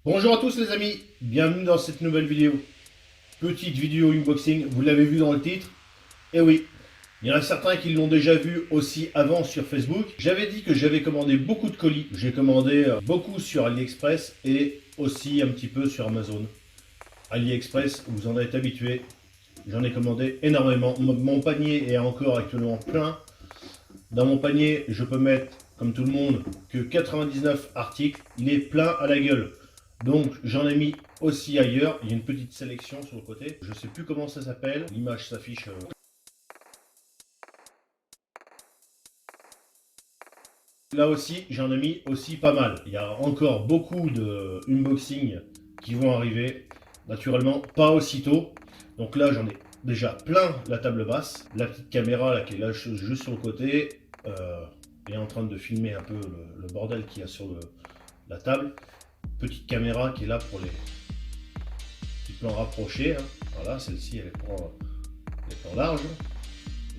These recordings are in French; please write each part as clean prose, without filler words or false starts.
Bonjour à tous les amis, bienvenue dans cette nouvelle vidéo. Petite vidéo unboxing, vous l'avez vu dans le titre. Et oui, il y en a certains qui l'ont déjà vu aussi avant sur Facebook. J'avais dit que j'avais commandé beaucoup de colis. J'ai commandé beaucoup sur AliExpress et aussi un petit peu sur Amazon. AliExpress, vous en êtes habitués, j'en ai commandé énormément. Mon panier est encore actuellement plein. Dans mon panier, je peux mettre, comme tout le monde, que 99 articles. Il est plein à la gueule. Donc j'en ai mis aussi ailleurs. Il y a une petite sélection sur le côté. Je sais plus comment ça s'appelle. L'image s'affiche. Là aussi, j'en ai mis aussi pas mal. Il y a encore beaucoup de unboxing qui vont arriver. Naturellement, pas aussitôt. Donc là, j'en ai déjà plein la table basse. La petite caméra là, qui est là juste sur le côté est en train de filmer un peu le bordel qu'il y a sur la table. Petite caméra qui est là pour les petits plans rapprochés. Hein. Voilà, celle-ci elle prend les plans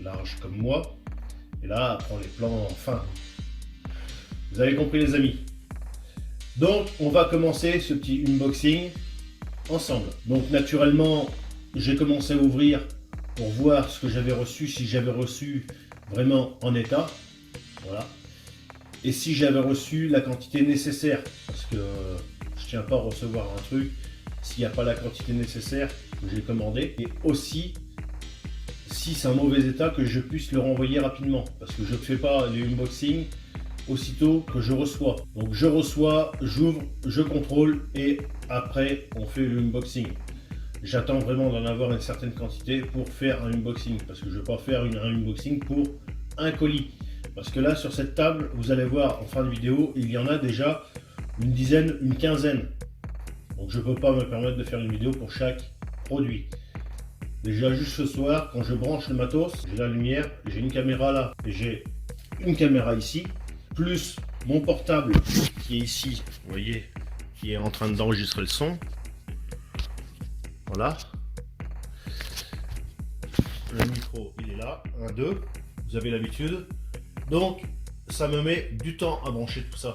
larges comme moi. Et là, elle prend les plans fins. Vous avez compris les amis. Donc, on va commencer ce petit unboxing ensemble. Donc, naturellement, j'ai commencé à ouvrir pour voir ce que j'avais reçu, si j'avais reçu vraiment en état. Voilà. Et si j'avais reçu la quantité nécessaire, parce que je tiens pas à recevoir un truc s'il n'y a pas la quantité nécessaire que j'ai commandé, et aussi si c'est en mauvais état que je puisse le renvoyer rapidement, parce que je ne fais pas les unboxings aussitôt que je reçois. Donc je reçois, j'ouvre, je contrôle et après on fait le unboxing. J'attends vraiment d'en avoir une certaine quantité pour faire un unboxing, parce que je ne vais pas faire un unboxing pour un colis. Parce que là, sur cette table, vous allez voir en fin de vidéo, il y en a déjà une dizaine, une quinzaine. Donc je ne peux pas me permettre de faire une vidéo pour chaque produit. Déjà, juste ce soir, quand je branche le matos, j'ai la lumière, j'ai une caméra là, et j'ai une caméra ici, plus mon portable qui est ici, vous voyez, qui est en train d'enregistrer le son. Voilà. Le micro, il est là, 1, 2, vous avez l'habitude. Donc, ça me met du temps à brancher tout ça.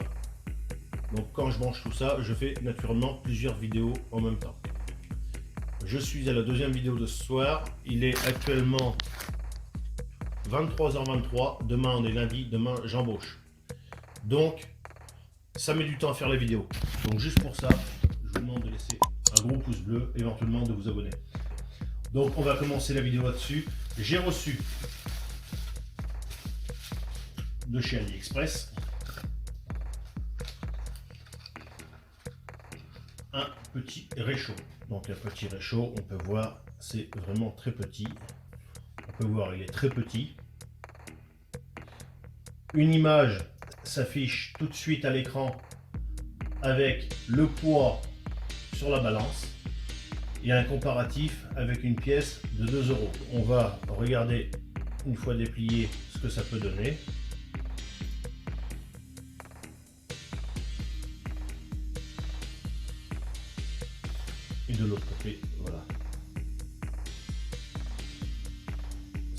Donc, quand je branche tout ça, je fais naturellement plusieurs vidéos en même temps. Je suis à la deuxième vidéo de ce soir. Il est actuellement 23h23. Demain, on est lundi. Demain, j'embauche. Donc, ça met du temps à faire les vidéos. Donc, juste pour ça, je vous demande de laisser un gros pouce bleu, éventuellement de vous abonner. Donc, on va commencer la vidéo là-dessus. J'ai reçu de chez AliExpress un petit réchaud. Donc un petit réchaud, on peut voir, c'est vraiment très petit. On peut voir, il est très petit. Une image s'affiche tout de suite à l'écran avec le poids sur la balance et un comparatif avec une pièce de 2 €. On va regarder une fois déplié ce que ça peut donner. Et de l'autre côté, voilà.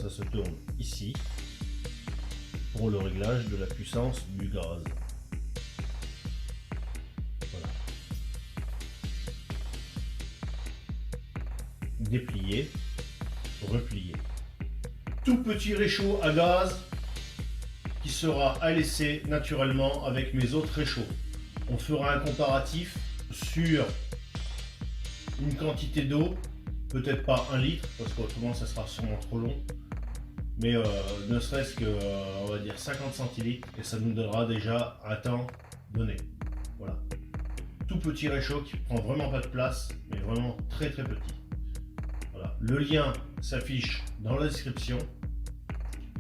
Ça se tourne ici pour le réglage de la puissance du gaz. Voilà. Déplié, replié. Tout petit réchaud à gaz qui sera à laisser naturellement avec mes autres réchauds. On fera un comparatif sur une quantité d'eau, peut-être pas 1 litre, parce qu'autrement ça sera sûrement trop long, mais ne serait-ce que, on va dire 50 centilitres, et ça nous donnera déjà un temps donné. Voilà. Tout petit réchaud qui prend vraiment pas de place, mais vraiment très très petit. Voilà. Le lien s'affiche dans la description,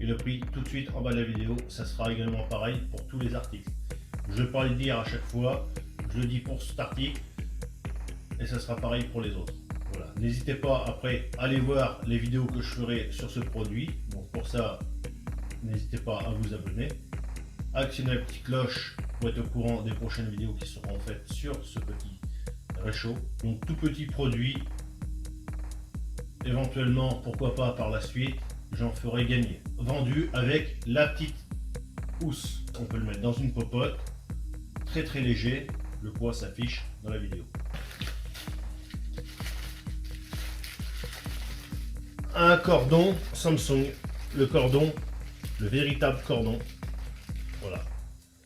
et le prix tout de suite en bas de la vidéo. Ça sera également pareil pour tous les articles. Je ne vais pas le dire à chaque fois, je le dis pour cet article, et ça sera pareil pour les autres. Voilà. N'hésitez pas après à aller voir les vidéos que je ferai sur ce produit. Donc pour ça, n'hésitez pas à vous abonner, à actionner la petite cloche pour être au courant des prochaines vidéos qui seront faites sur ce petit réchaud. Donc tout petit produit, éventuellement pourquoi pas par la suite, j'en ferai gagner. Vendu avec la petite housse. On peut le mettre dans une popote, très très léger. Le poids s'affiche dans la vidéo. Un cordon Samsung, le cordon, le véritable cordon. Voilà.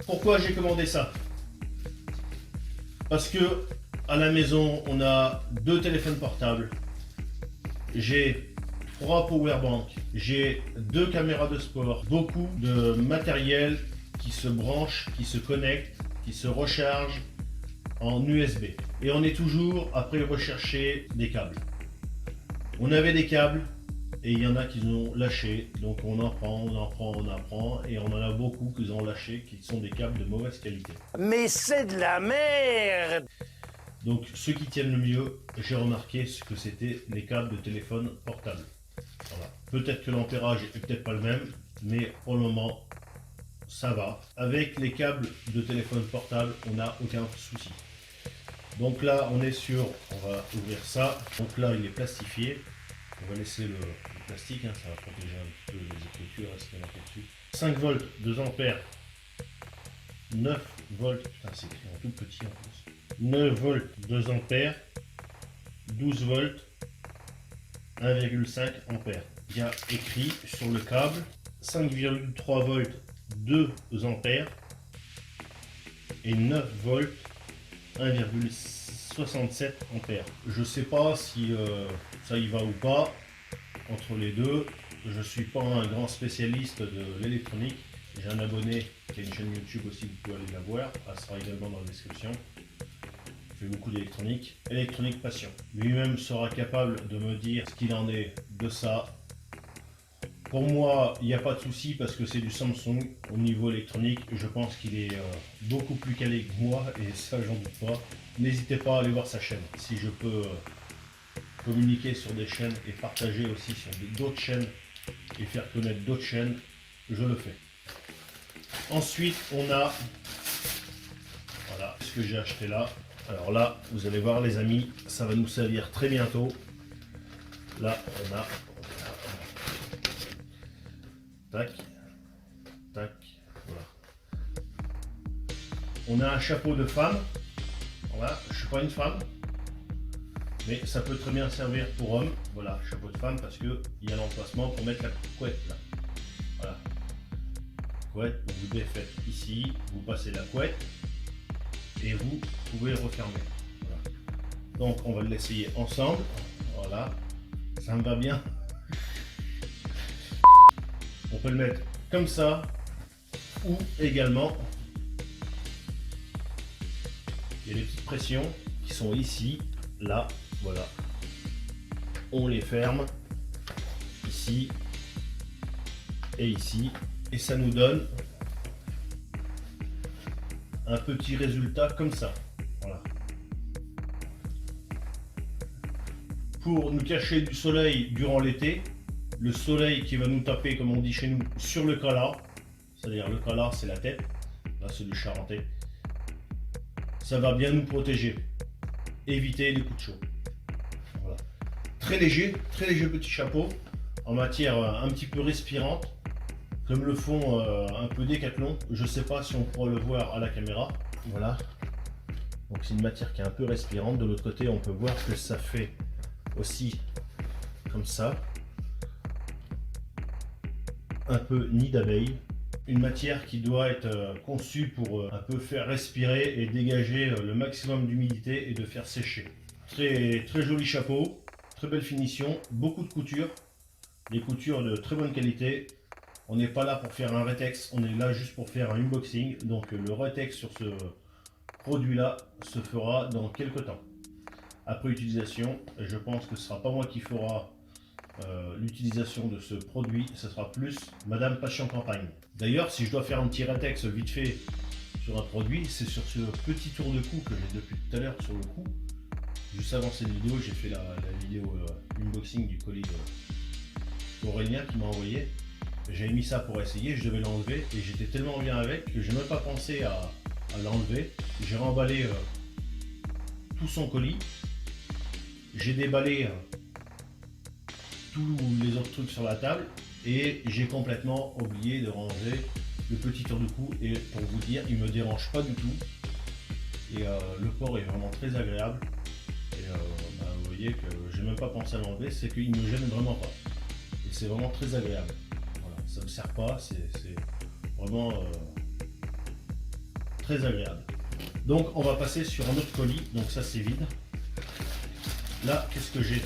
Pourquoi j'ai commandé ça? Parce que à la maison, on a 2 téléphones portables. J'ai 3 powerbanks. J'ai 2 caméras de sport. Beaucoup de matériel qui se branche, qui se connecte, qui se recharge en USB. Et on est toujours après rechercher des câbles. On avait des câbles et il y en a qui ont lâché. Donc on en prend, on en prend, on en prend. Et on en a beaucoup qui ont lâché, qui sont des câbles de mauvaise qualité. Mais c'est de la merde! Donc ceux qui tiennent le mieux, j'ai remarqué ce que c'était les câbles de téléphone portable. Voilà. Peut-être que l'ampérage est peut-être pas le même, mais pour le moment, ça va. Avec les câbles de téléphone portable, on n'a aucun souci. Donc là, on est sur, on va ouvrir ça. Donc là, il est plastifié. On va laisser le plastique, hein, ça va protéger un petit peu les écritures, ce qu'il y a marqué dessus. 5 volts, 2 ampères, 9 volts, putain c'est écrit en tout petit en plus. 9 volts, 2 ampères, 12 volts, 1,5 ampères. Il y a écrit sur le câble 5,3 volts, 2 ampères et 9 volts, 1,67 ampères. Je sais pas si ça y va ou pas entre les deux. Je suis pas un grand spécialiste de l'électronique. J'ai un abonné qui a une chaîne YouTube aussi, vous pouvez aller la voir. Elle sera également dans la description. Je fais beaucoup d'électronique. Électronique Passion. Lui-même sera capable de me dire ce qu'il en est de ça. Pour moi, il n'y a pas de souci parce que c'est du Samsung au niveau électronique. Je pense qu'il est beaucoup plus calé que moi et ça, j'en doute pas. N'hésitez pas à aller voir sa chaîne. Si je peux communiquer sur des chaînes et partager aussi sur d'autres chaînes et faire connaître d'autres chaînes, je le fais. Ensuite, on a voilà ce que j'ai acheté là. Alors là, vous allez voir les amis, ça va nous servir très bientôt. Là, on a tac, tac, voilà. On a un chapeau de femme. Voilà, je suis pas une femme, mais ça peut très bien servir pour homme. Voilà, chapeau de femme parce que il y a l'emplacement pour mettre la couette là. Voilà. Couette, vous défaites ici, vous passez la couette et vous pouvez refermer. Voilà. Donc on va l'essayer ensemble. Voilà, ça me va bien. On peut le mettre comme ça ou également il y a des petites pressions qui sont ici, là, voilà. On les ferme ici et ici et ça nous donne un petit résultat comme ça. Voilà. Pour nous cacher du soleil durant l'été, le soleil qui va nous taper, comme on dit chez nous, sur le calard, c'est-à-dire le calard c'est la tête, là c'est du charentais, ça va bien nous protéger, éviter les coups de chaud. Voilà. Très léger petit chapeau, en matière un petit peu respirante, comme le font un peu Décathlon. Je sais pas si on pourra le voir à la caméra. Voilà. Donc c'est une matière qui est un peu respirante. De l'autre côté, on peut voir que ça fait aussi comme ça. Un peu nid d'abeille. Une matière qui doit être conçue pour un peu faire respirer et dégager le maximum d'humidité et de faire sécher. Très, très joli chapeau, très belle finition, beaucoup de coutures, des coutures de très bonne qualité. On n'est pas là pour faire un rétex, on est là juste pour faire un unboxing. Donc le rétex sur ce produit là se fera dans quelques temps. Après utilisation, je pense que ce ne sera pas moi qui fera l'utilisation de ce produit, ce sera plus Madame Passion Campagne. D'ailleurs, si je dois faire un petit rétex vite fait sur un produit, c'est sur ce petit tour de cou que j'ai depuis tout à l'heure sur le cou. Juste avant cette vidéo, j'ai fait la vidéo unboxing du colis d'Aurélien qui m'a envoyé. J'ai mis ça pour essayer, je devais l'enlever et j'étais tellement bien avec que j'ai même pas pensé à l'enlever. J'ai remballé tout son colis, j'ai déballé tous les autres trucs sur la table et j'ai complètement oublié de ranger le petit tour de cou. Et pour vous dire, il me dérange pas du tout. et le port est vraiment très agréable. Et bah, vous voyez que j'ai même pas pensé à l'enlever, c'est qu'il ne gêne vraiment pas. Et c'est vraiment très agréable. Voilà, ça ne serre pas, c'est vraiment très agréable. Donc on va passer sur un autre colis, donc ça c'est vide. Là, qu'est-ce que j'ai?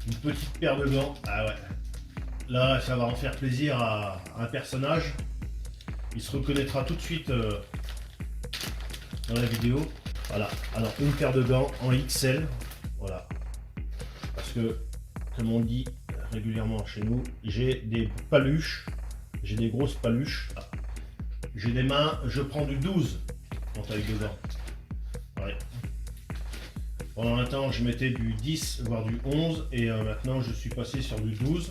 Une petite paire de gants. Ah ouais. Là, ça va en faire plaisir à un personnage. Il se reconnaîtra tout de suite dans la vidéo. Voilà. Alors, une paire de gants en XL. Voilà. Parce que, comme on dit régulièrement chez nous, j'ai des paluches. J'ai des grosses paluches. J'ai des mains. Je prends du 12 en taille de gants. Ouais. Pendant un temps, je mettais du 10, voire du 11, et maintenant, je suis passé sur du 12.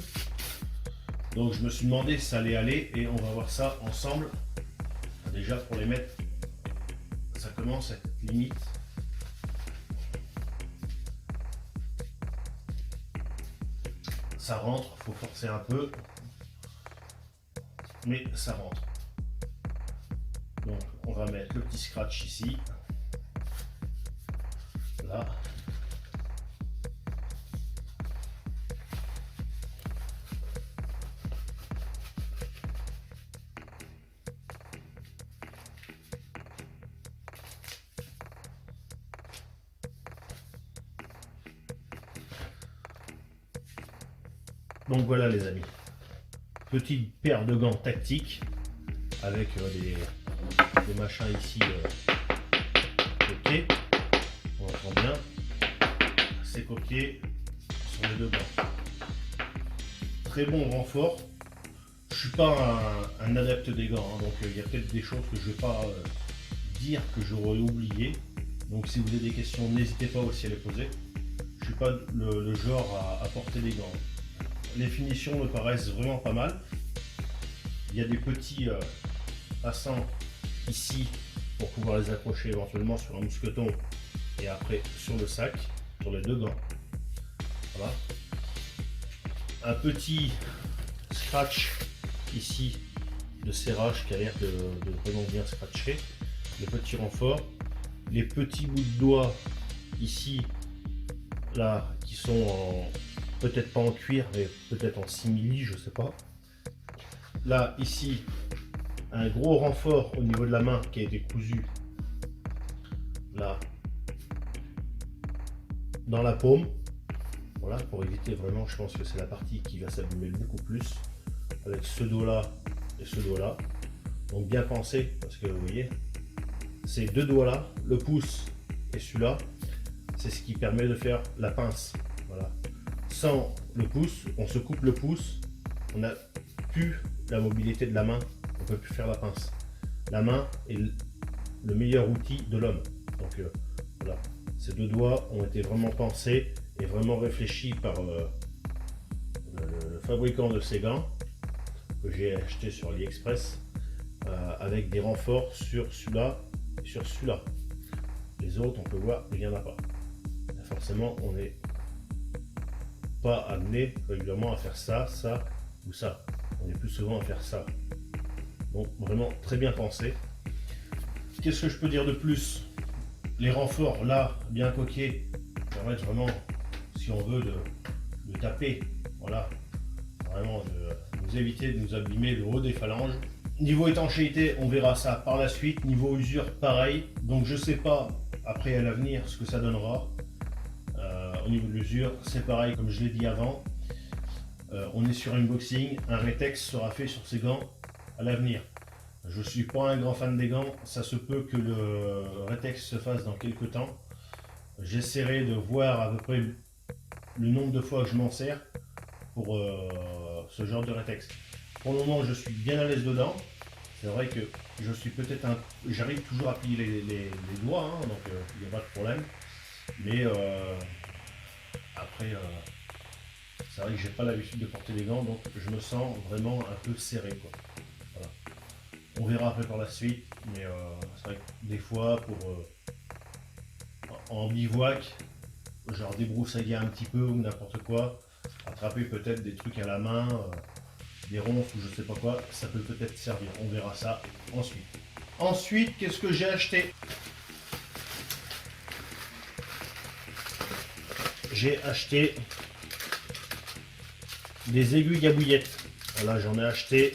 Donc, je me suis demandé si ça allait aller, et on va voir ça ensemble. Déjà, pour les mettre, ça commence à être limite. Ça rentre, il faut forcer un peu, mais ça rentre. Donc, on va mettre le petit scratch ici. Là. Donc voilà les amis, petite paire de gants tactiques avec des machins ici copiés, on entend bien, c'est copié sur les deux gants. Très bon renfort, je suis pas un adepte des gants, hein, donc il y a peut-être des choses que je ne vais pas dire que j'aurais oublié, donc si vous avez des questions n'hésitez pas aussi à les poser, je suis pas le genre à porter des gants. Les finitions me paraissent vraiment pas mal. Il y a des petits passants ici pour pouvoir les accrocher éventuellement sur un mousqueton et après sur le sac, sur les deux gants. Voilà. Un petit scratch ici de serrage qui a l'air de vraiment bien scratcher. Les petits renforts. Les petits bouts de doigts ici, là, qui sont en peut-être pas en cuir, mais peut-être en simili, je sais pas. Là, ici, un gros renfort au niveau de la main qui a été cousu là dans la paume. Voilà, pour éviter vraiment, je pense que c'est la partie qui va s'abîmer beaucoup plus avec ce dos là et ce dos là. Donc bien pensé, parce que vous voyez, ces deux doigts là, le pouce et celui-là, c'est ce qui permet de faire la pince. Voilà. Sans le pouce, on se coupe le pouce, on n'a plus la mobilité de la main, on ne peut plus faire la pince. La main est le meilleur outil de l'homme. Donc voilà, ces deux doigts ont été vraiment pensés et vraiment réfléchis par le fabricant de ces gants que j'ai acheté sur AliExpress avec des renforts sur celui-là et sur celui-là. Les autres, on peut voir, il n'y en a pas. Et forcément, on n'est pas amené régulièrement à faire ça, ça ou ça. On est plus souvent à faire ça. Donc vraiment très bien pensé. Qu'est-ce que je peux dire de plus? Les renforts là, bien coqués, permettent vraiment, si on veut, de taper. Voilà. Vraiment de nous éviter de nous abîmer le haut des phalanges. Niveau étanchéité, on verra ça par la suite. Niveau usure, pareil. Donc je sais pas après à l'avenir ce que ça donnera. Au niveau de l'usure, c'est pareil comme je l'ai dit avant. On est sur unboxing, un rétex sera fait sur ces gants à l'avenir. Je suis pas un grand fan des gants, ça se peut que le rétex se fasse dans quelques temps. J'essaierai de voir à peu près le nombre de fois que je m'en sers pour ce genre de rétex. Pour le moment, je suis bien à l'aise dedans. C'est vrai que je suis peut-être j'arrive toujours à plier les doigts, hein, donc il n'y a pas de problème. Mais après, c'est vrai que j'ai pas l'habitude de porter des gants, donc je me sens vraiment un peu serré, quoi. Voilà. On verra après par la suite, mais c'est vrai que des fois, en bivouac, genre débroussailler un petit peu ou n'importe quoi, attraper peut-être des trucs à la main, des ronces ou je sais pas quoi, ça peut peut-être servir. On verra ça ensuite. Ensuite, qu'est-ce que j'ai acheté? j'ai acheté des aiguilles à bouillettes. Voilà, j'en ai acheté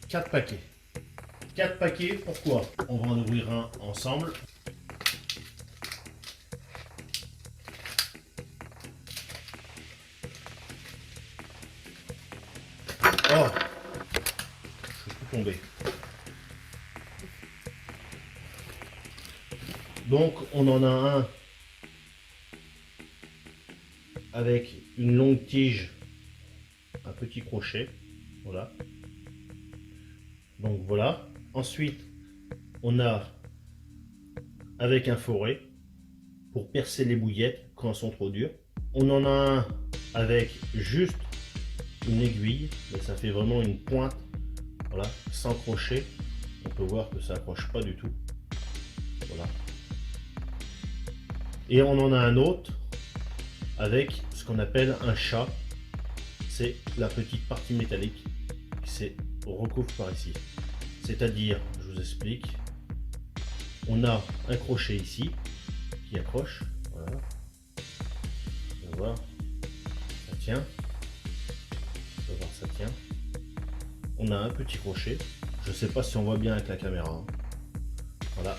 4 paquets. 4 paquets, pourquoi? On va en ouvrir un ensemble. Oh, je suis tombé. Donc on en a un avec une longue tige, un petit crochet, voilà. Donc voilà. Ensuite, on a avec un foret pour percer les bouillettes quand elles sont trop dures. On en a un avec juste une aiguille, mais ça fait vraiment une pointe, voilà, sans crochet. On peut voir que ça accroche pas du tout, voilà. Et on en a un autre avec ce qu'on appelle un chat. C'est la petite partie métallique qui se recouvre par ici. C'est-à-dire, je vous explique, on a un crochet ici qui accroche, voilà. On va voir, ça tient. On va voir, ça tient. On a un petit crochet. Je ne sais pas si on voit bien avec la caméra, hein. Voilà.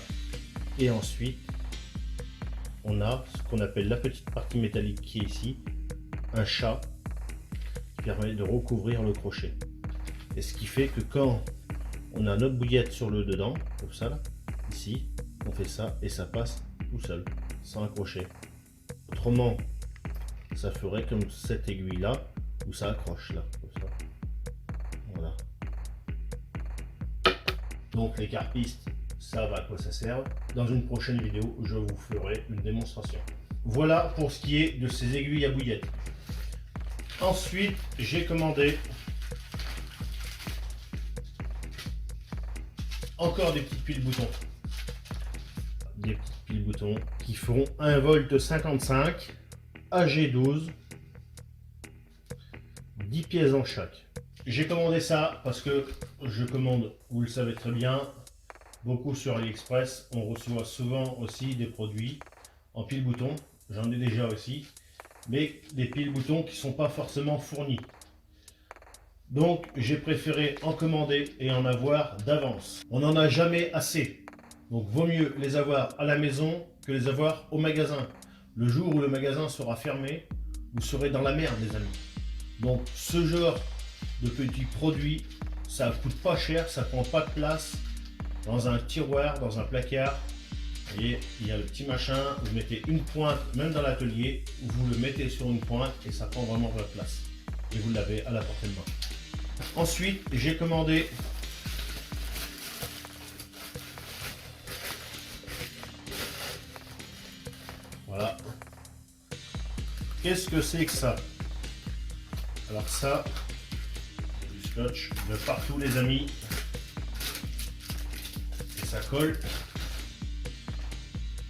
Et ensuite, on a ce qu'on appelle la petite partie métallique qui est ici, un chat qui permet de recouvrir le crochet. Et ce qui fait que quand on a notre bouillette sur le dedans, comme ça, là, ici, on fait ça et ça passe tout seul, sans un crochet. Autrement, ça ferait comme cette aiguille là, où ça accroche là, comme ça. Voilà. Donc les carpistes savent à quoi ça sert. Dans une prochaine vidéo, je vous ferai une démonstration. Voilà pour ce qui est de ces aiguilles à bouillettes. Ensuite, j'ai commandé encore des petites piles boutons. Des petites piles boutons qui font 1,55 V, AG12, 10 pièces en chaque. J'ai commandé ça parce que je commande, vous le savez très bien, beaucoup sur AliExpress. On reçoit souvent aussi des produits en piles boutons. J'en ai déjà aussi, mais des piles boutons qui ne sont pas forcément fournis. Donc j'ai préféré en commander et en avoir d'avance. On n'en a jamais assez. Donc vaut mieux les avoir à la maison que les avoir au magasin. Le jour où le magasin sera fermé, vous serez dans la merde, les amis. Donc ce genre de petits produits, ça coûte pas cher, ça prend pas de place dans un tiroir, dans un placard. Et il y a le petit machin, vous mettez une pointe, même dans l'atelier, vous le mettez sur une pointe et ça prend vraiment de la place. Et vous l'avez à la portée de main. Ensuite, j'ai commandé voilà. Qu'est-ce que c'est que ça? Alors ça, du scotch de partout, les amis. Et ça colle.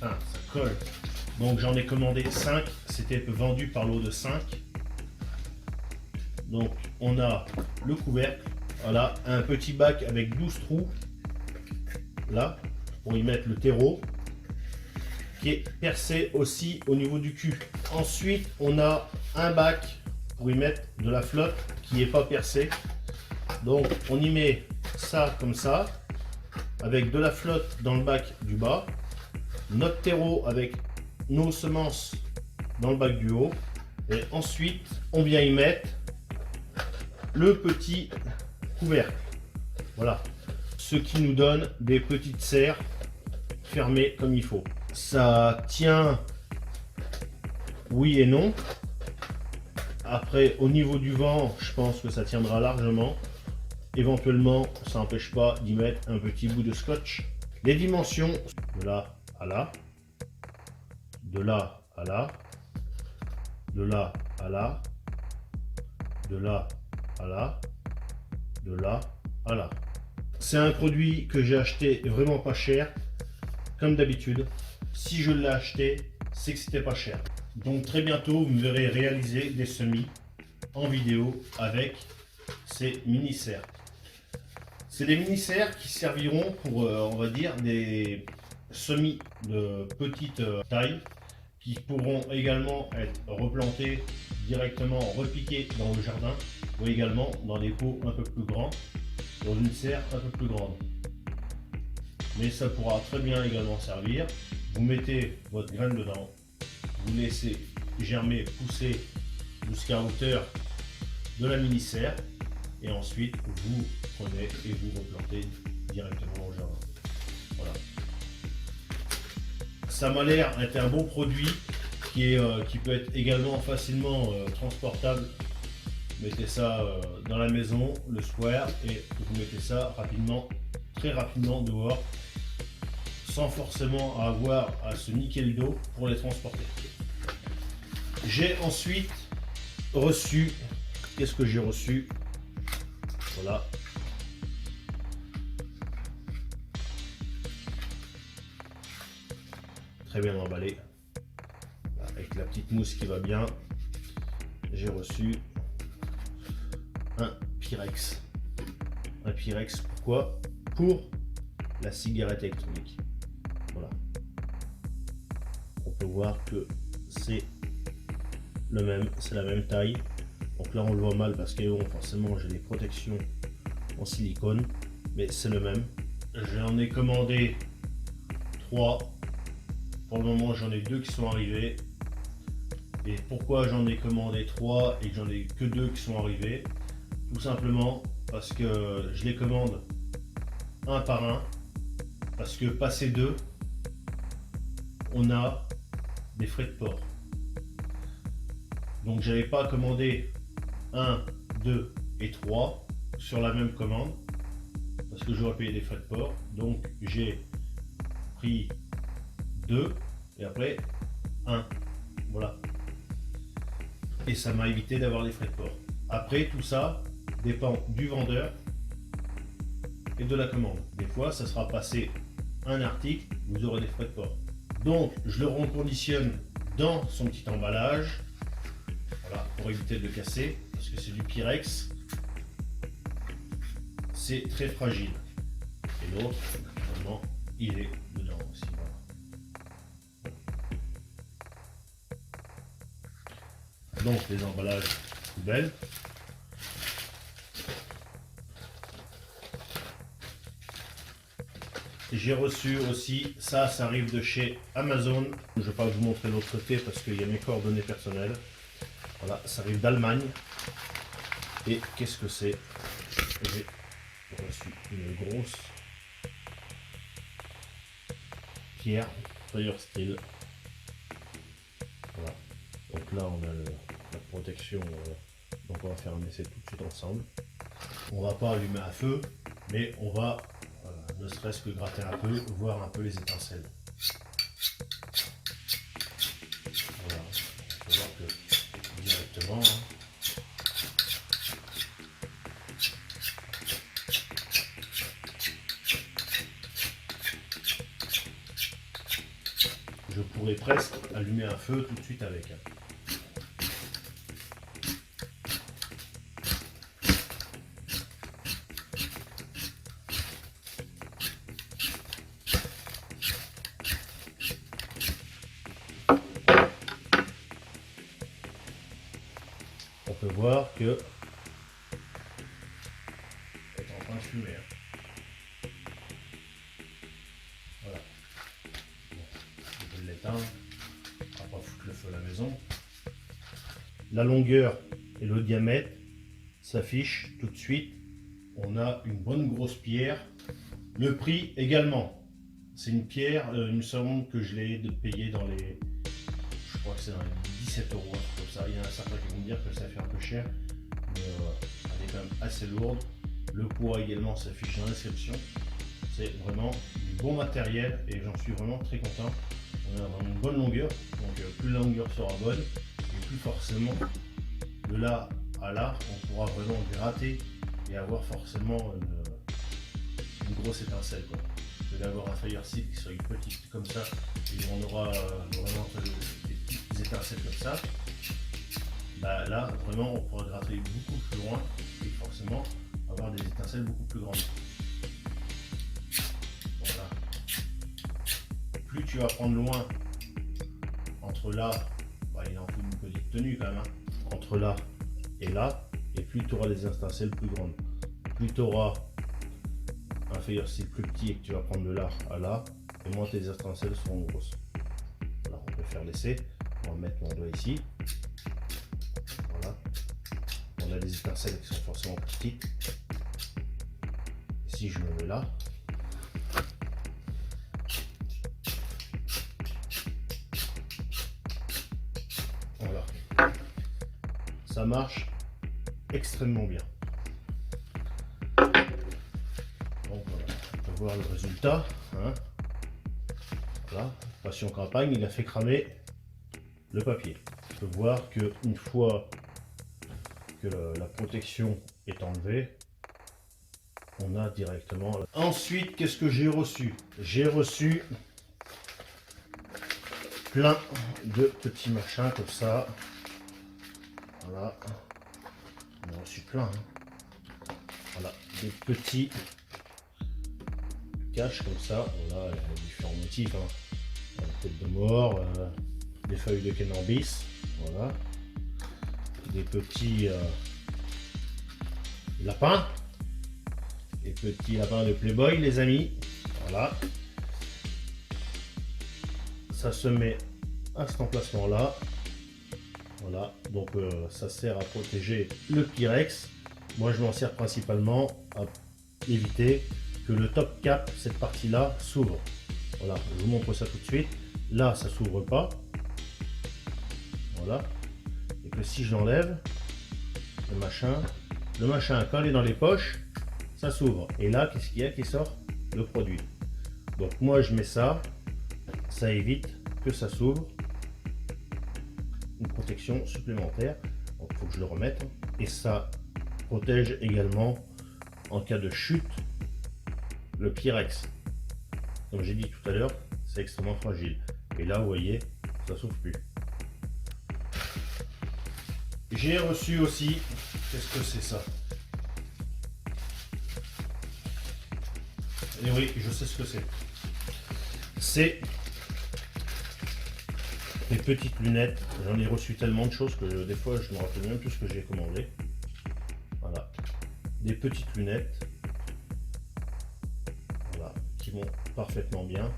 Ah, ça colle. Donc j'en ai commandé 5. C'était vendu par lot de 5. Donc on a le couvercle. Voilà, un petit bac avec 12 trous. Là, pour y mettre le terreau. Qui est percé aussi au niveau du cul. Ensuite, on a un bac pour y mettre de la flotte qui n'est pas percée. Donc, on y met ça comme ça, avec de la flotte dans le bac du bas, notre terreau avec nos semences dans le bac du haut, et ensuite, on vient y mettre le petit couvercle. Voilà, ce qui nous donne des petites serres fermées comme il faut. Ça tient, oui et non. Après, au niveau du vent, je pense que ça tiendra largement. Éventuellement, ça n'empêche pas d'y mettre un petit bout de scotch. Les dimensions, de là à là, de là à là, de là à là, de là à là, de là à là. C'est un produit que j'ai acheté vraiment pas cher, comme d'habitude. Si je l'ai acheté, c'est que c'était pas cher. Donc très bientôt, vous me verrez réaliser des semis en vidéo avec ces mini-serres. C'est des mini-serres qui serviront pour, on va dire, des semis de petite taille qui pourront également être replantés directement, repiqués dans le jardin ou également dans des pots un peu plus grands, dans une serre un peu plus grande. Mais ça pourra très bien également servir. Vous mettez votre graine dedans, vous laissez germer, pousser jusqu'à hauteur de la mini-serre et ensuite vous prenez et vous replantez directement au jardin. Voilà. Ça m'a l'air d'être un bon produit qui peut être également facilement transportable. Mettez ça dans la maison le soir et vous mettez ça rapidement, très rapidement dehors, sans forcément avoir à se niquer le dos pour les transporter. J'ai ensuite reçu, qu'est-ce que j'ai reçu? Voilà. Très bien emballé, avec la petite mousse qui va bien. J'ai reçu un Pyrex. Un Pyrex, pourquoi? Pour la cigarette électronique. Voilà. On peut voir que c'est le même, c'est la même taille. Donc là on le voit mal parce que bon, forcément j'ai des protections en silicone, mais c'est le même. J'en ai commandé 3. Pour le moment j'en ai 2 qui sont arrivés. Et pourquoi j'en ai commandé 3 et que j'en ai que 2 qui sont arrivés? Tout simplement parce que je les commande un par un. Parce que passé 2, on a des frais de port. Donc j'avais pas commandé 1, 2 et 3 sur la même commande. Parce que j'aurais payé des frais de port. Donc j'ai pris 2 et après 1. Voilà. Et ça m'a évité d'avoir des frais de port. Après, tout ça dépend du vendeur et de la commande. Des fois, ça sera passé un article, vous aurez des frais de port. Donc, je le reconditionne dans son petit emballage. Voilà, pour éviter de le casser, parce que c'est du Pyrex. C'est très fragile. Et l'autre, vraiment, il est dedans aussi. Voilà. Donc les emballages poubelles. J'ai reçu aussi, ça arrive de chez Amazon. Je ne vais pas vous montrer l'autre côté parce qu'il y a mes coordonnées personnelles. Voilà, ça arrive d'Allemagne. Et qu'est-ce que c'est? J'ai reçu une grosse pierre Fire Steel. Voilà. Donc là on a la protection, donc on va faire un essai tout de suite ensemble. On va pas allumer à feu, mais on va ne serait-ce que gratter un peu, voir un peu les étincelles. Voilà, on peut voir que directement. Je pourrais presque allumer un feu tout de suite avec. On peut voir que c'est en train de fumer. Voilà. Bon, je vais l'éteindre. On va pas foutre le feu à la maison. La longueur et le diamètre s'affichent tout de suite. On a une bonne grosse pierre. Le prix également. C'est une pierre, il me semble que je l'ai payé dans les... Je crois que c'est dans les 17 €, un truc comme ça. Il y en a certains qui vont me dire que ça fait un peu cher. Mais elle est quand même assez lourde. Le poids également s'affiche dans la description. C'est vraiment du bon matériel et j'en suis vraiment très content. On a vraiment une bonne longueur. Donc plus la longueur sera bonne, et plus forcément de là à là, on pourra vraiment gratter et avoir forcément une grosse étincelle, quoi. D'avoir un Fire Steel qui soit petite comme ça et on aura vraiment des petites étincelles comme ça, bah là vraiment on pourra gratter beaucoup plus loin et forcément avoir des étincelles beaucoup plus grandes. Voilà. plus tu vas prendre loin entre là, bah, il en faut une petite tenue quand même, hein, entre là et là, et plus tu auras des étincelles plus grandes. Plus tu auras un faïeur style plus petit et que tu vas prendre de là à là, et moins tes étincelles seront grosses. Alors on peut faire l'essai, on va mettre mon doigt ici. Voilà. On a des étincelles qui sont forcément plus petites. Et si je me mets là, voilà. Ça marche extrêmement bien. Donc voilà, on peut voir le résultat. Hein. Voilà, Passion Campagne, il a fait cramer le papier. On peut voir que une fois que la protection est enlevée, on a directement. Ensuite, qu'est-ce que j'ai reçu? J'ai reçu plein de petits machins comme ça. Voilà, on a reçu plein. Hein. Voilà, des petits caches comme ça. Voilà, il y a différents motifs. Hein. La tête de mort, des feuilles de cannabis. Voilà, des petits lapins. Les petits lapins de Playboy, les amis. Voilà. Ça se met à cet emplacement là. Voilà. Donc ça sert à protéger le Pyrex. Moi je m'en sers principalement à éviter que le top cap, cette partie là, s'ouvre. Voilà. Je vous montre ça tout de suite. Là ça s'ouvre pas. Voilà. Et que si je l'enlève, le machin quand il est dans les poches, ça s'ouvre. Et là, qu'est-ce qu'il y a qui sort? Le produit. Donc moi je mets ça, ça évite que ça s'ouvre. Une protection supplémentaire. Donc il faut que je le remette. Et ça protège également en cas de chute le Pyrex. Comme j'ai dit tout à l'heure, c'est extrêmement fragile. Et là, vous voyez, ça s'ouvre plus. J'ai reçu aussi, qu'est-ce que c'est ça? Et oui, je sais ce que c'est. C'est des petites lunettes. J'en ai reçu tellement de choses que des fois je me rappelle même plus ce que j'ai commandé. Voilà. Des petites lunettes. Voilà. Qui vont parfaitement bien.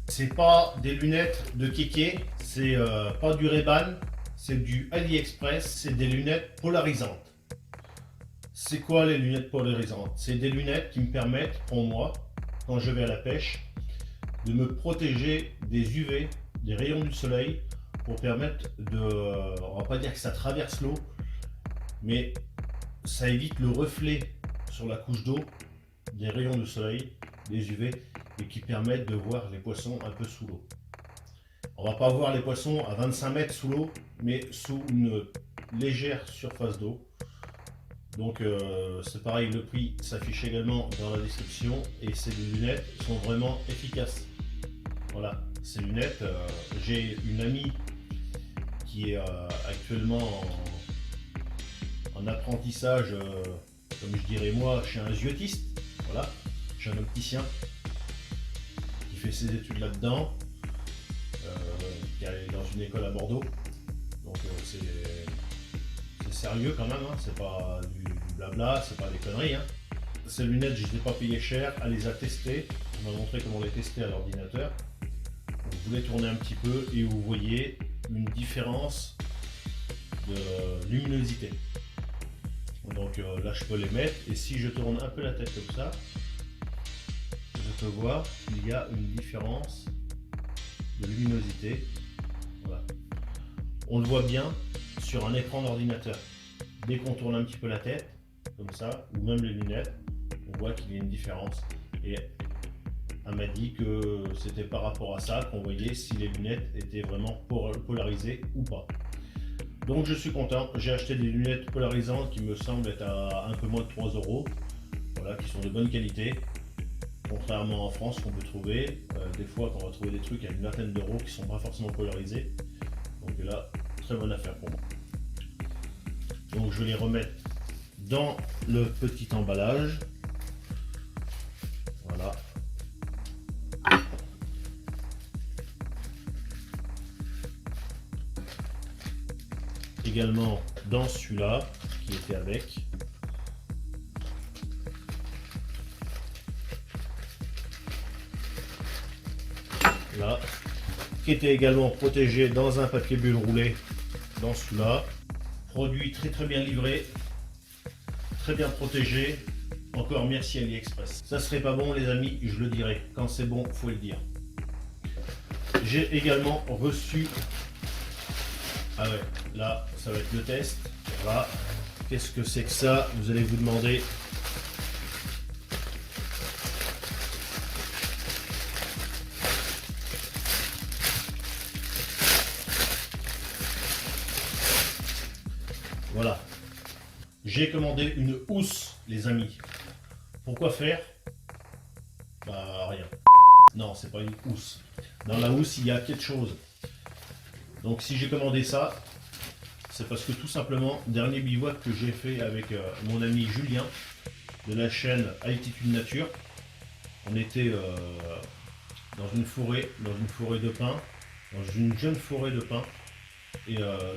C'est pas des lunettes de kéké. C'est pas du Ray-Ban. C'est du AliExpress. C'est des lunettes polarisantes. C'est quoi les lunettes polarisantes? C'est des lunettes qui me permettent, pour moi, quand je vais à la pêche, de me protéger des UV, des rayons du soleil, pour permettre de... On va pas dire que ça traverse l'eau, mais ça évite le reflet sur la couche d'eau des rayons du soleil, des UV, et qui permettent de voir les poissons un peu sous l'eau. On va pas voir les poissons à 25 mètres sous l'eau, mais sous une légère surface d'eau. Donc c'est pareil, le prix s'affiche également dans la description et ces lunettes sont vraiment efficaces. Voilà, ces lunettes, j'ai une amie qui est actuellement en apprentissage, comme je dirais moi, chez un yeux-tiste, voilà, chez un opticien qui fait ses études là-dedans, qui est dans une école à Bordeaux. Donc c'est sérieux quand même, hein. C'est pas du blabla, c'est pas des conneries. Hein. Ces lunettes, je ne les ai pas payées cher, elle les a testées. On m'a montré comment les tester à l'ordinateur. Vous les tournez un petit peu et vous voyez une différence de luminosité. Donc là, je peux les mettre et si je tourne un peu la tête comme ça, je peux voir qu'il y a une différence de luminosité. Voilà. On le voit bien sur un écran d'ordinateur. Dès qu'on tourne un petit peu la tête, comme ça, ou même les lunettes, on voit qu'il y a une différence. Et elle m'a dit que c'était par rapport à ça qu'on voyait si les lunettes étaient vraiment polarisées ou pas. Donc je suis content, j'ai acheté des lunettes polarisantes qui me semblent être à un peu moins de 3 €, voilà, qui sont de bonne qualité. Contrairement en France qu'on peut trouver, des fois on va trouver des trucs à une vingtaine d'euros qui sont pas forcément polarisés. Donc là, très bonne affaire pour moi. Donc je vais les remettre dans le petit emballage. Voilà. également dans celui-là qui était avec. Là, qui était également protégé dans un papier bulle roulé dans celui-là. Produit très bien livré, très bien protégé. Encore merci AliExpress. Ça serait pas bon les amis, je le dirai. Quand c'est bon, faut le dire. J'ai également reçu. Ah ouais, là, ça va être le test. Voilà. Qu'est-ce que c'est que ça? Vous allez vous demander. Voilà. J'ai commandé une housse, les amis. Pourquoi faire? Bah, rien. Non, c'est pas une housse. Dans la housse, il y a quelque chose. Donc, si j'ai commandé ça, c'est parce que tout simplement, dernier bivouac que j'ai fait avec mon ami Julien de la chaîne Altitude Nature, on était dans une forêt de pins, dans une jeune forêt de pins, et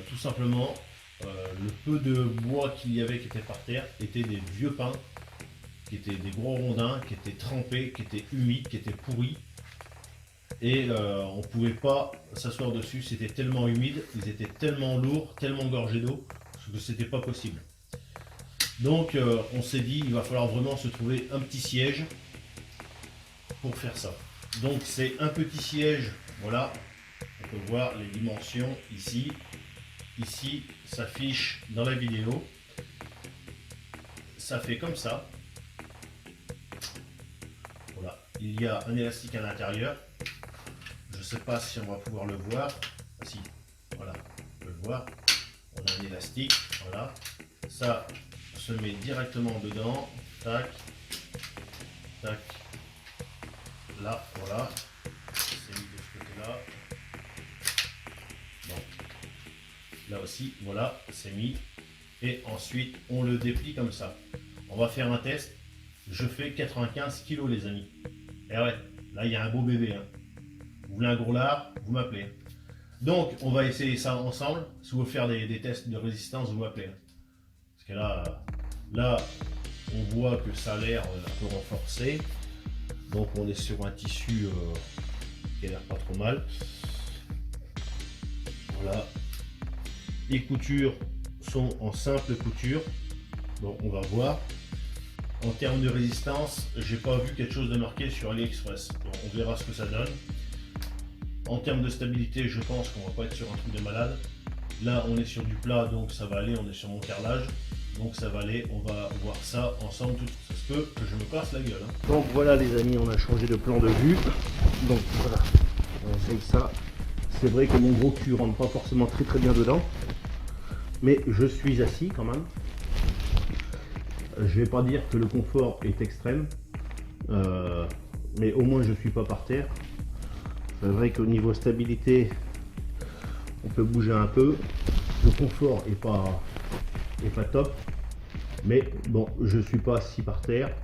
tout simplement, le peu de bois qu'il y avait qui était par terre étaient des vieux pins, qui étaient des gros rondins, qui étaient trempés, qui étaient humides, qui étaient pourris. Et on ne pouvait pas s'asseoir dessus, c'était tellement humide, ils étaient tellement lourds, tellement gorgés d'eau, que c'était pas possible. Donc on s'est dit, il va falloir vraiment se trouver un petit siège pour faire ça. Donc c'est un petit siège, voilà, on peut voir les dimensions ici. Ici, s'affiche dans la vidéo. Ça fait comme ça. Voilà, il y a un élastique à l'intérieur. Je ne sais pas si on va pouvoir le voir. Ah, si, voilà, on peut le voir. On a un élastique, voilà. Ça se met directement dedans. Tac, tac. Là, voilà. C'est mis de ce côté-là. Bon. Là aussi, voilà, c'est mis. Et ensuite, on le déplie comme ça. On va faire un test. Je fais 95 kg, les amis. Et ouais, là, il y a un beau bébé. Hein. Vous voulez un gros lard, vous m'appelez. Donc, on va essayer ça ensemble. Si vous voulez faire des tests de résistance, vous m'appelez. Parce que là, on voit que ça a l'air un peu renforcé. Donc, on est sur un tissu qui a l'air pas trop mal. Voilà. Les coutures sont en simple couture. Donc, on va voir. En termes de résistance, j'ai pas vu quelque chose de marqué sur AliExpress. Donc, on verra ce que ça donne. En termes de stabilité, je pense qu'on va pas être sur un truc de malade. Là, on est sur du plat, donc ça va aller. On est sur mon carrelage, donc ça va aller. On va voir ça ensemble. Tout ça se peut que je me casse la gueule. Hein. Donc voilà, les amis, on a changé de plan de vue. Donc voilà, on essaye ça. C'est vrai que mon gros cul rentre pas forcément très bien dedans, mais je suis assis quand même. Je vais pas dire que le confort est extrême, mais au moins je suis pas par terre. C'est vrai qu'au niveau stabilité, on peut bouger un peu. Le confort est pas top, mais bon, je suis pas assis par terre.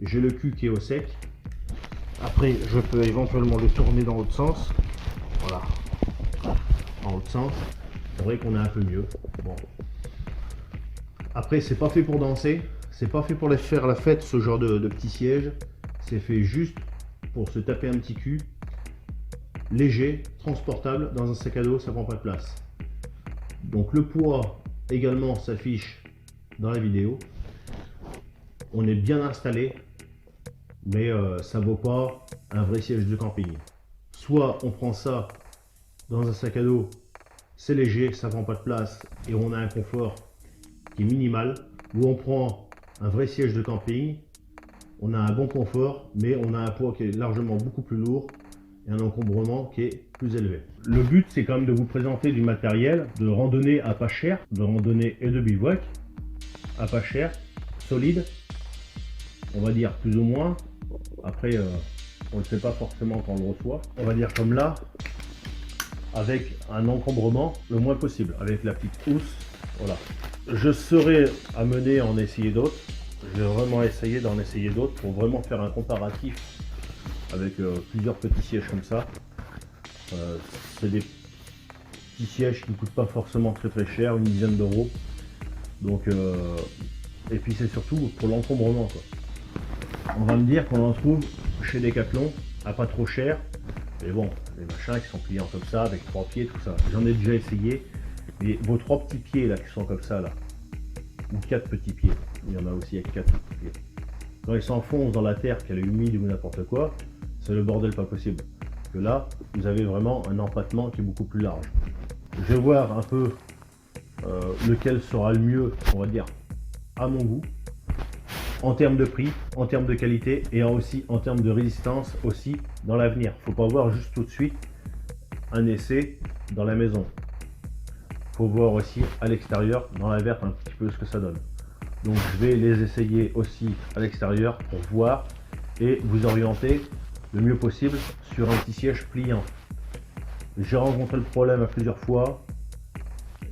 J'ai le cul qui est au sec. Après, je peux éventuellement le tourner dans l'autre sens. Voilà, en l'autre sens. C'est vrai qu'on est un peu mieux. Bon. Après, c'est pas fait pour danser, c'est pas fait pour faire la fête, ce genre de petit siège. C'est fait juste pour se taper un petit cul. Léger, transportable, dans un sac à dos, ça prend pas de place. Donc le poids également s'affiche dans la vidéo. On est bien installé, mais ça vaut pas un vrai siège de camping. Soit on prend ça dans un sac à dos, c'est léger, ça prend pas de place et on a un confort qui est minimal, ou on prend un vrai siège de camping, on a un bon confort, mais on a un poids qui est largement beaucoup plus lourd et un encombrement qui est plus élevé. Le but, c'est quand même de vous présenter du matériel de randonnée à pas cher, de randonnée et de bivouac à pas cher, solide, on va dire plus ou moins. Après, on ne le sait pas forcément quand on le reçoit. On va dire comme là, avec un encombrement le moins possible, avec la petite housse. Voilà. Je serai amené à en essayer d'autres. Je vais vraiment essayer d'en essayer d'autres pour vraiment faire un comparatif avec plusieurs petits sièges comme ça. petit siège qui ne coûte pas forcément très cher, une dizaine d'euros. Donc, et puis c'est surtout pour l'encombrement, quoi. On va me dire qu'on en trouve chez Decathlon à pas trop cher. Mais bon, les machins qui sont pliants comme ça, avec 3 pieds, tout ça. J'en ai déjà essayé. Mais vos 3 petits pieds là qui sont comme ça là, ou 4 petits pieds, il y en a aussi avec 4 petits pieds. Quand ils s'enfoncent dans la terre, qu'elle est humide ou n'importe quoi, c'est le bordel pas possible. Que là, vous avez vraiment un empattement qui est beaucoup plus large. Je vais voir un peu lequel sera le mieux, on va dire, à mon goût, en termes de prix, en termes de qualité et aussi en termes de résistance aussi dans l'avenir. Faut pas voir juste tout de suite un essai dans la maison. Faut voir aussi à l'extérieur, dans la verte, un petit peu ce que ça donne. Donc je vais les essayer aussi à l'extérieur pour voir et vous orienter le mieux possible sur un petit siège pliant. J'ai rencontré le problème à plusieurs fois,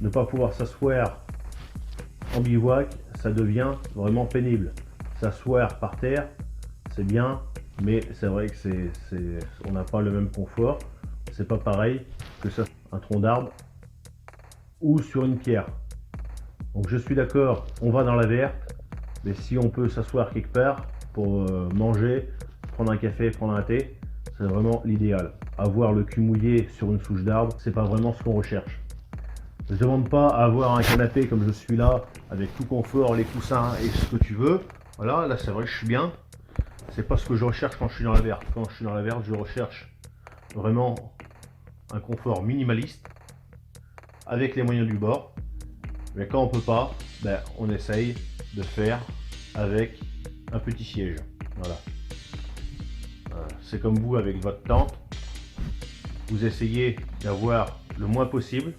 ne pas pouvoir s'asseoir en bivouac, ça devient vraiment pénible. S'asseoir par terre, c'est bien, mais c'est vrai que on n'a pas le même confort. C'est pas pareil que ça, un tronc d'arbre ou sur une pierre. Donc je suis d'accord, on va dans la verte, mais si on peut s'asseoir quelque part pour manger, prendre un café, prendre un thé, c'est vraiment l'idéal. Avoir le cul mouillé sur une souche d'arbre, c'est pas vraiment ce qu'on recherche. Je ne demande pas à avoir un canapé comme je suis là, avec tout confort, les coussins et ce que tu veux. Voilà, là c'est vrai que je suis bien. C'est pas ce que je recherche quand je suis dans la verte. Quand je suis dans la verte, je recherche vraiment un confort minimaliste, avec les moyens du bord. Mais quand on peut pas, ben, on essaye de faire avec un petit siège. Voilà. C'est comme vous avec votre tente. Vous essayez d'avoir le moins possible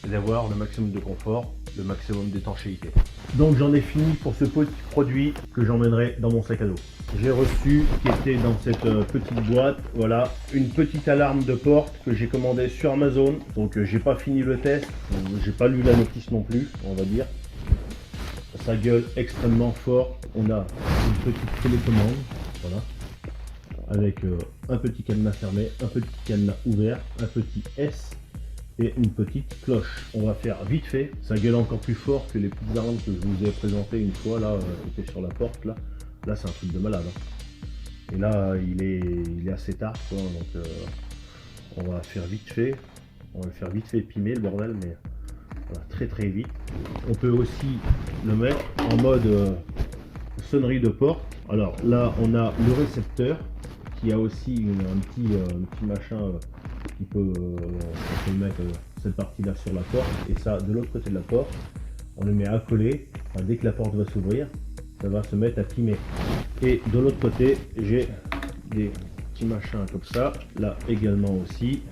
et d'avoir le maximum de confort, le maximum d'étanchéité. Donc j'en ai fini pour ce petit produit que j'emmènerai dans mon sac à dos. J'ai reçu, qui était dans cette petite boîte, voilà, une petite alarme de porte que j'ai commandée sur Amazon. Donc j'ai pas fini le test, j'ai pas lu la notice non plus, on va dire. Ça gueule extrêmement fort. On a une petite télécommande, voilà, avec un petit cadenas fermé, un petit cadenas ouvert, un petit S et une petite cloche. On va faire vite fait. Ça gueule encore plus fort que les petites alarmes que je vous ai présentées une fois là, qui étaient sur la porte là. Là c'est un truc de malade. Hein. Et là il est assez tard quoi, donc on va faire vite fait. On va le faire vite fait pimer le bordel, mais voilà, très très vite. On peut aussi le mettre en mode sonnerie de porte. Alors là on a le récepteur qui a aussi un petit machin qui peut, on peut mettre cette partie là sur la porte et ça de l'autre côté de la porte on le met à coller. Enfin, dès que la porte va s'ouvrir ça va se mettre à pimer et de l'autre côté j'ai des petits machins comme ça là également aussi.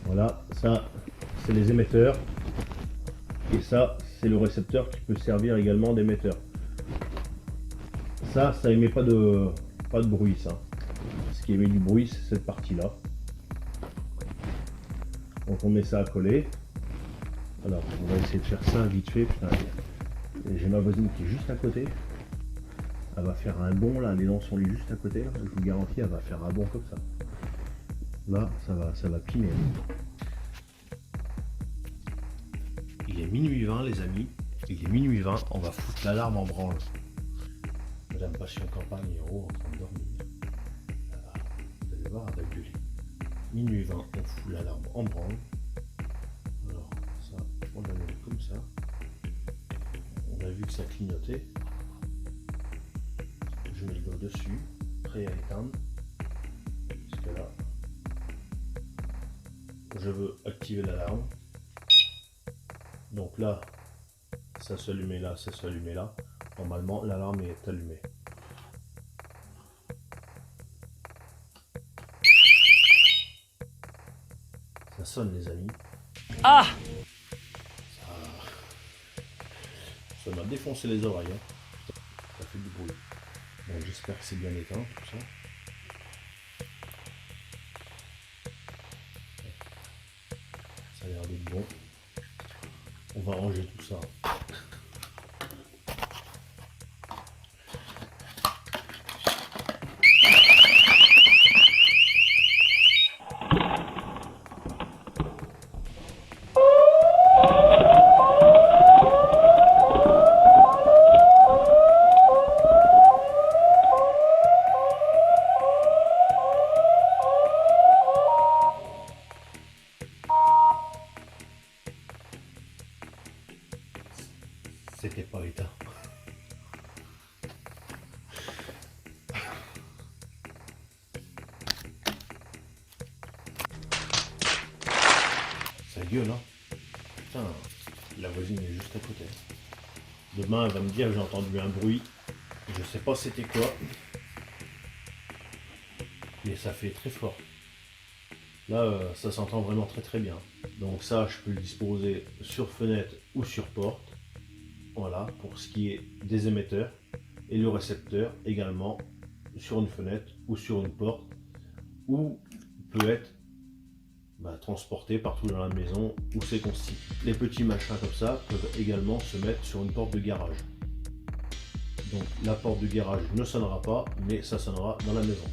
Voilà, ça c'est les émetteurs et ça c'est le récepteur qui peut servir également d'émetteur. Ça émet pas de bruit ça. Ce qui émet du bruit c'est cette partie là. Donc on met ça à coller. Alors on va essayer de faire ça vite fait. J'ai ma voisine qui est juste à côté. Elle va faire un bond là, les dents sont juste à côté là. Je vous garantis elle va faire un bond comme ça. Là ça va pimer. Il est minuit 20 les amis. Il est minuit 20, on va foutre l'alarme en branle. Madame Passion Campagne est en train de dormir. Voilà. Vous allez voir avec du lit. Minuit 20, on fout l'alarme en branle. Alors ça, on la met comme ça. On a vu que ça clignotait. Je mets le doigt dessus, prêt à éteindre. Parce que là, je veux activer l'alarme. Donc là, ça s'allumait là, ça s'allumait là. Normalement, l'alarme est allumée. Ça sonne les amis. Ah! Ça m'a défoncé les oreilles. Hein. Ça fait du bruit. Bon, j'espère que c'est bien éteint tout ça. Ça a l'air d'être bon. On va ranger tout ça. C'était pas éteint. Ça gueule, hein. Putain, la voisine est juste à côté. Demain, elle va me dire j'ai entendu un bruit. Je sais pas c'était quoi. Mais ça fait très fort. Là, ça s'entend vraiment très très bien. Donc ça, je peux le disposer sur fenêtre ou sur porte. Voilà, pour ce qui est des émetteurs. Et le récepteur également sur une fenêtre ou sur une porte. Ou peut être transporté partout dans la maison où c'est constitué. Les petits machins comme ça peuvent également se mettre sur une porte de garage. Donc la porte de garage ne sonnera pas, mais ça sonnera dans la maison.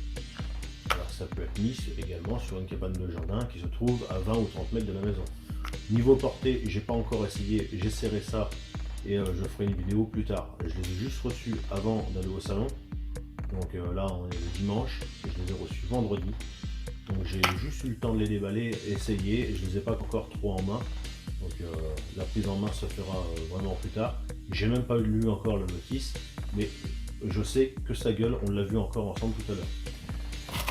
Alors, ça peut être mis également sur une cabane de jardin qui se trouve à 20 ou 30 mètres de la maison. Niveau portée, j'ai pas encore essayé, j'essaierai ça et je ferai une vidéo plus tard. Je les ai juste reçus avant d'aller au salon. Donc là on est le dimanche, et je les ai reçus vendredi. Donc j'ai juste eu le temps de les déballer, essayer, et je ne les ai pas encore trop en main. Donc la prise en main se fera vraiment plus tard. J'ai même pas lu encore le notice, mais je sais que ça gueule, on l'a vu encore ensemble tout à l'heure.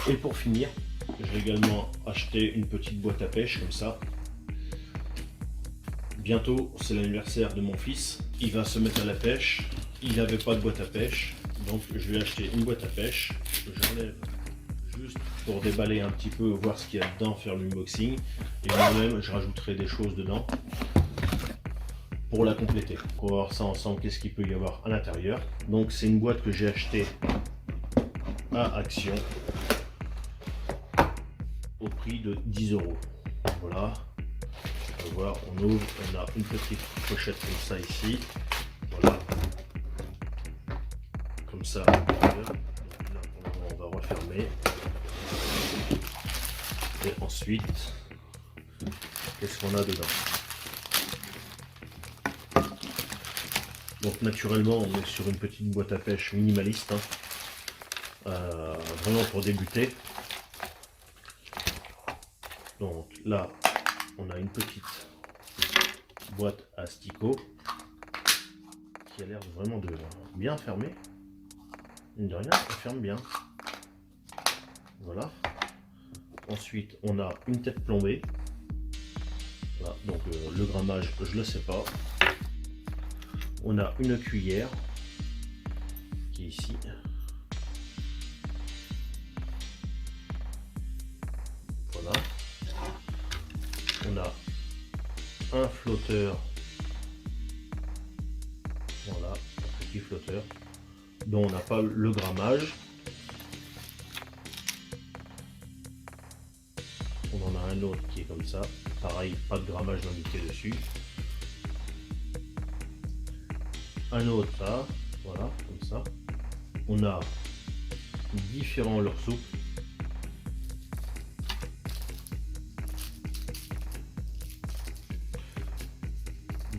Et pour finir, j'ai également acheté une petite boîte à pêche comme ça. Bientôt c'est l'anniversaire de mon fils, il va se mettre à la pêche, il n'avait pas de boîte à pêche, donc je lui ai acheté une boîte à pêche, j'enlève juste pour déballer un petit peu, voir ce qu'il y a dedans, faire l'unboxing, et moi-même je rajouterai des choses dedans pour la compléter. On va voir ça ensemble, qu'est-ce qu'il peut y avoir à l'intérieur. Donc c'est une boîte que j'ai achetée à Action au prix de 10 €. Voilà, on va voir, on ouvre, on a une petite pochette comme ça ici, voilà, comme ça. Donc là, on va refermer. Et ensuite, qu'est-ce qu'on a dedans? Donc naturellement, on est sur une petite boîte à pêche minimaliste, hein. Vraiment pour débuter. Donc là, on a une petite boîte à asticot qui a l'air vraiment de bien fermer. Mine de rien, ça ferme bien. Voilà. Ensuite, on a une tête plombée. Voilà, donc le grammage, je ne le sais pas. On a une cuillère qui est ici. Voilà. On a un flotteur. Voilà, un petit flotteur dont on n'a pas le grammage. On en a un autre qui est comme ça, pareil, pas de grammage indiqué dessus. Un autre là, voilà, comme ça. On a différents leurres souples.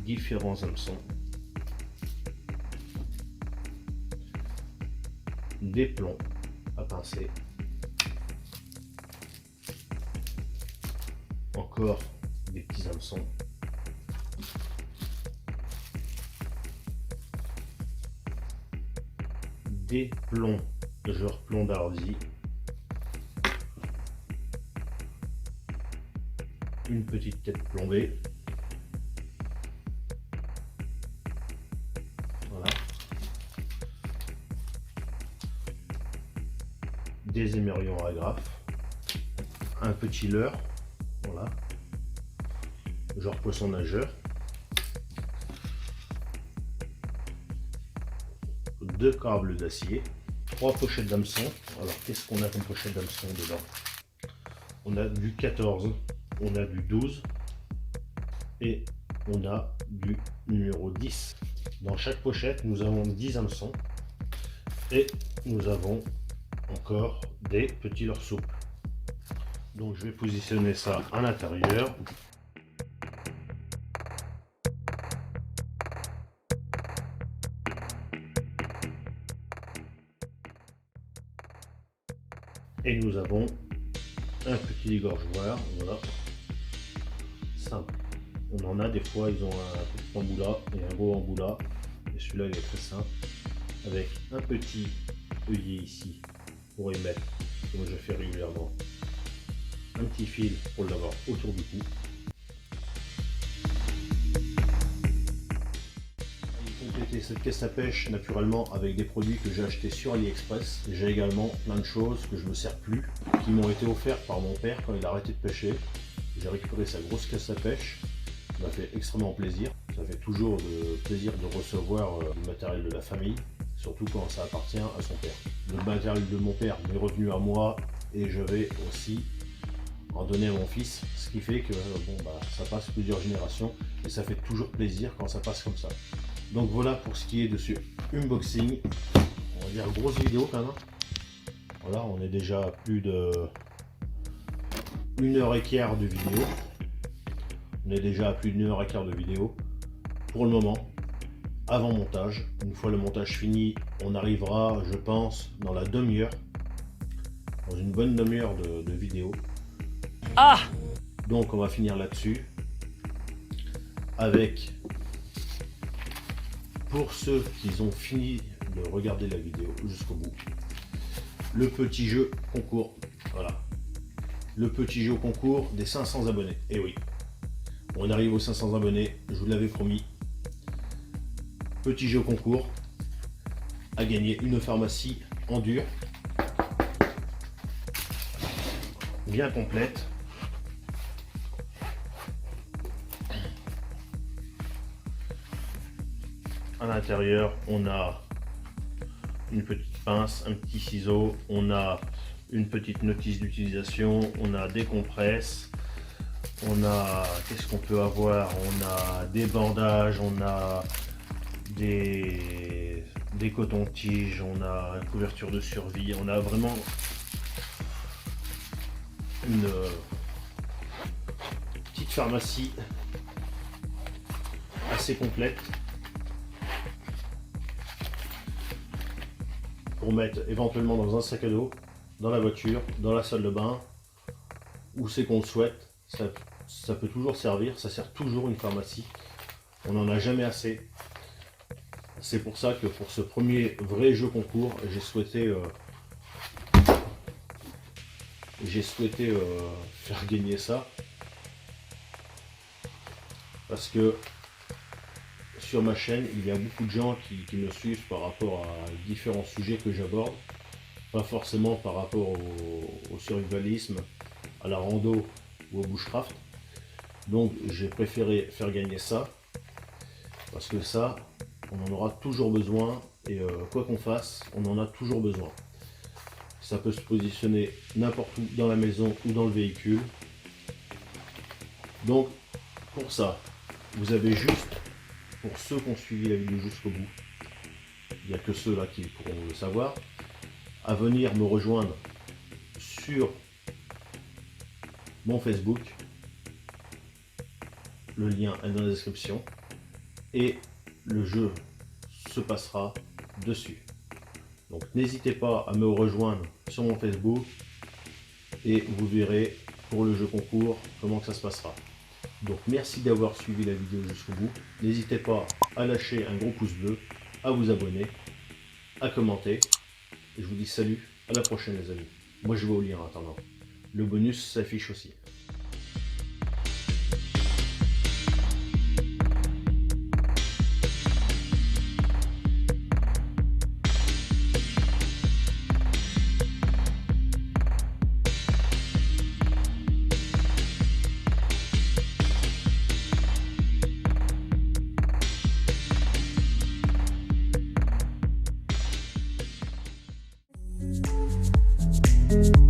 Différents hameçons. Des plombs à pincer. Encore des petits hameçons. Des plombs, genre plomb d'arrosi. Une petite tête plombée. Voilà. Des émerions à agrafe. Un petit leurre. Voilà. Genre poisson nageur. Deux câbles d'acier. 3 pochettes d'hameçon. Alors qu'est-ce qu'on a comme pochette d'hameçon dedans? On a du 14, on a du 12 et on a du numéro 10. Dans chaque pochette, nous avons 10 hameçons et nous avons encore des petits leurres souples. Donc je vais positionner ça à l'intérieur. Et nous avons un petit dégorgeoir, voilà, simple. On en a des fois, ils ont un petit embout là et un gros embout là. Et celui-là il est très simple, avec un petit œillet ici pour y mettre, comme je fais régulièrement, un petit fil pour l'avoir autour du cou. Compléter cette caisse à pêche naturellement avec des produits que j'ai achetés sur AliExpress. J'ai également plein de choses que je ne me sers plus, qui m'ont été offertes par mon père quand il a arrêté de pêcher. J'ai récupéré sa grosse caisse à pêche, ça m'a fait extrêmement plaisir. Ça fait toujours plaisir de recevoir du matériel de la famille, surtout quand ça appartient à son père. Le matériel de mon père m'est revenu à moi et je vais aussi en donner à mon fils, ce qui fait que ça passe plusieurs générations et ça fait toujours plaisir quand ça passe comme ça. Donc voilà pour ce qui est de ce unboxing, on va dire grosse vidéo quand même. Voilà, on est déjà à plus de 1h15 de vidéo. On est déjà à plus d'1h15 de vidéo pour le moment, avant montage. Une fois le montage fini, on arrivera, je pense, dans la demi-heure, dans une bonne demi-heure de vidéo. Ah! Donc on va finir là-dessus avec, pour ceux qui ont fini de regarder la vidéo jusqu'au bout, le petit jeu concours. Voilà, le petit jeu concours des 500 abonnés. Et oui, on arrive aux 500 abonnés, je vous l'avais promis. Petit jeu concours à gagner une pharmacie en dur, bien complète. À l'intérieur, on a une petite pince, un petit ciseau, on a une petite notice d'utilisation, on a des compresses, on a, qu'est-ce qu'on peut avoir, on a des bandages, on a des cotons-tiges, on a une couverture de survie, on a vraiment une petite pharmacie assez complète pour mettre éventuellement dans un sac à dos, dans la voiture, dans la salle de bain, où c'est qu'on le souhaite. Ça peut toujours servir, ça sert toujours une pharmacie, on n'en a jamais assez. C'est pour ça que pour ce premier vrai jeu concours, j'ai souhaité faire gagner ça, parce que sur ma chaîne, il y a beaucoup de gens qui me suivent par rapport à différents sujets que j'aborde, pas forcément par rapport au survivalisme, à la rando ou au bushcraft. Donc j'ai préféré faire gagner ça, parce que ça, on en aura toujours besoin, et quoi qu'on fasse, on en a toujours besoin. Ça peut se positionner n'importe où dans la maison ou dans le véhicule. Donc pour ça, vous avez juste, pour ceux qui ont suivi la vidéo jusqu'au bout, il n'y a que ceux-là qui pourront le savoir, à venir me rejoindre sur mon Facebook. Le lien est dans la description et le jeu se passera dessus. Donc n'hésitez pas à me rejoindre sur mon Facebook et vous verrez pour le jeu concours comment que ça se passera. Donc merci d'avoir suivi la vidéo jusqu'au bout. N'hésitez pas à lâcher un gros pouce bleu, à vous abonner, à commenter. Et je vous dis salut, à la prochaine les amis. Moi je vais au lien en attendant. Le bonus s'affiche aussi. Thank you.